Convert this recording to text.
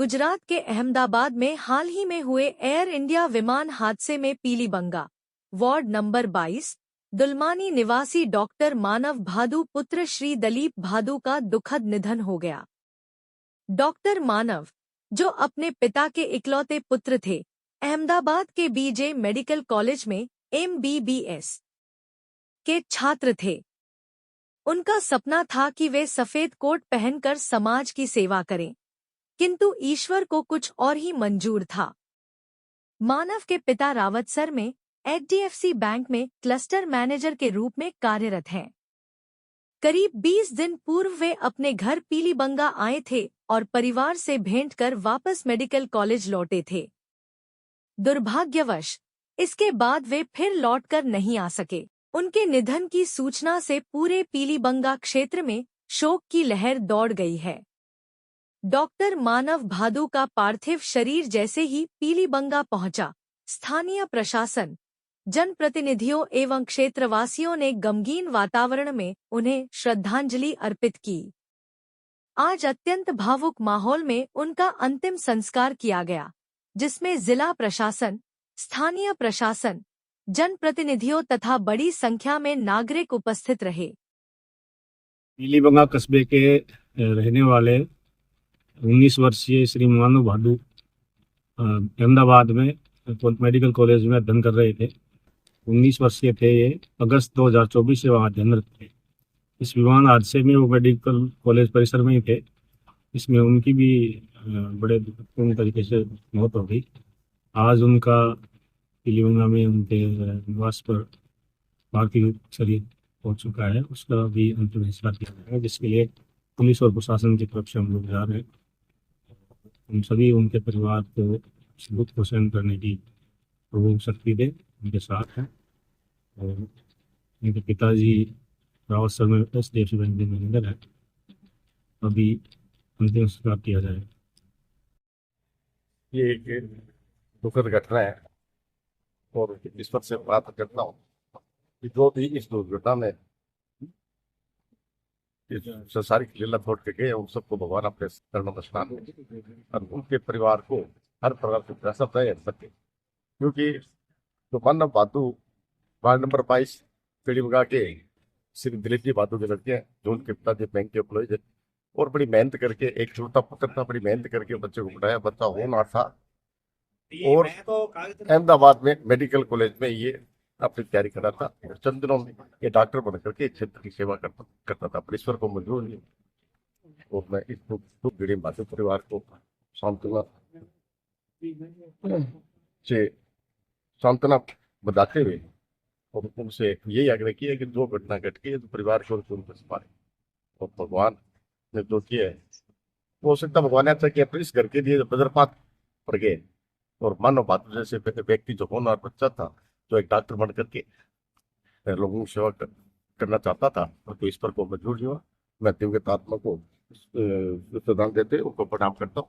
गुजरात के अहमदाबाद में हाल ही में हुए एयर इंडिया विमान हादसे में पीलीबंगा वार्ड नंबर 22 दुलमानी निवासी डॉक्टर मानव भादु पुत्र श्री दलीप भादु का दुखद निधन हो गया। डॉक्टर मानव, जो अपने पिता के इकलौते पुत्र थे, अहमदाबाद के बीजे मेडिकल कॉलेज में MBBS के छात्र थे। उनका सपना था कि वे सफेद कोट पहनकर समाज की सेवा करें, किंतु ईश्वर को कुछ और ही मंजूर था। मानव के पिता रावतसर में HDFC बैंक में क्लस्टर मैनेजर के रूप में कार्यरत हैं। करीब 20 दिन पूर्व वे अपने घर पीलीबंगा आए थे और परिवार से भेंट कर वापस मेडिकल कॉलेज लौटे थे। दुर्भाग्यवश इसके बाद वे फिर लौटकर नहीं आ सके। उनके निधन की सूचना से पूरे पीलीबंगा क्षेत्र में शोक की लहर दौड़ गई है। डॉक्टर मानव भादु का पार्थिव शरीर जैसे ही पीलीबंगा पहुंचा, स्थानीय प्रशासन, जनप्रतिनिधियों एवं क्षेत्रवासियों ने गमगीन वातावरण में उन्हें श्रद्धांजलि अर्पित की। आज अत्यंत भावुक माहौल में उनका अंतिम संस्कार किया गया, जिसमें जिला प्रशासन, स्थानीय प्रशासन, जनप्रतिनिधियों तथा बड़ी संख्या में नागरिक उपस्थित रहे। पीलीबंगा कस्बे के रहने वाले 19 वर्षीय श्री मानव भादु अहमदाबाद में मेडिकल कॉलेज में अध्ययन कर रहे थे। 19 वर्षीय थे ये। अगस्त 2024 से वहाँ अध्ययनरत थे। इस विमान हादसे में वो मेडिकल कॉलेज परिसर में ही थे। इसमें उनकी भी बड़े दुखपूर्ण तरीके से मौत हो गई। आज उनका पीलीबंगा में उनके निवास पर पार्थिव शरीर पहुँच चुका है। उसका भी अंतिम संस्कार किया जाएगा, जिसके लिए पुलिस और प्रशासन की तरफ से हम लोग जा रहे हैं। हम सभी उनके परिवार को दुख को सहन करने की प्रभु शक्ति दे, उनके साथ हैं। और उनके पिताजी रावतसर में HDFC बैंक के मैनेजर है। अभी अंतिम संस्कार किया जाएगा। ये एक दुखद घटना है और ईश्वर से प्रार्थना करता हूँ कि जो भी इस दुर्घटना में संसारिक लीला छोड़ के गए उन सबको भगवान अपने चरणों में स्नान और उनके परिवार को हर प्रकार से पैसा तय सके, क्योंकि जो मानव भादु वार्ड नंबर 22 पीलीबंगा के श्री दिलीप जी भादु के लड़के हैं, जो उनके पिताजी बैंक के एम्प्लॉय थे और बड़ी मेहनत करके, एक छोटा पुत्र था, बड़ी मेहनत करके बच्चे को पढ़ाया। बच्चा होनहार था और अहमदाबाद में मेडिकल कॉलेज में ये अपनी तैयारी कर रहा था और चंद दिनों में ये डॉक्टर बन करके क्षेत्र की सेवा करता था। पर ईश्वर को मंजूर नहीं। और मैं इस दुख पीड़ित भादु परिवार को सांत्वना बताते हुए और उनसे यही आग्रह किया कि जो घटना घट गई तो परिवार को संभाले और भगवान ने जो किया है वो हो सकता भगवान ने अच्छा किया। तो इस घर के लिए वज्रपात पड़ गए और मानव भादु जैसे व्यक्ति जो होनहार बच्चा था, जो एक डॉक्टर बन करके लोगों की सेवा करना चाहता था, तो ईश्वर को मंजूर नहीं हुआ। मैं दिव्य आत्मा को श्रद्धांजलि देते उनको प्रणाम करता हूँ।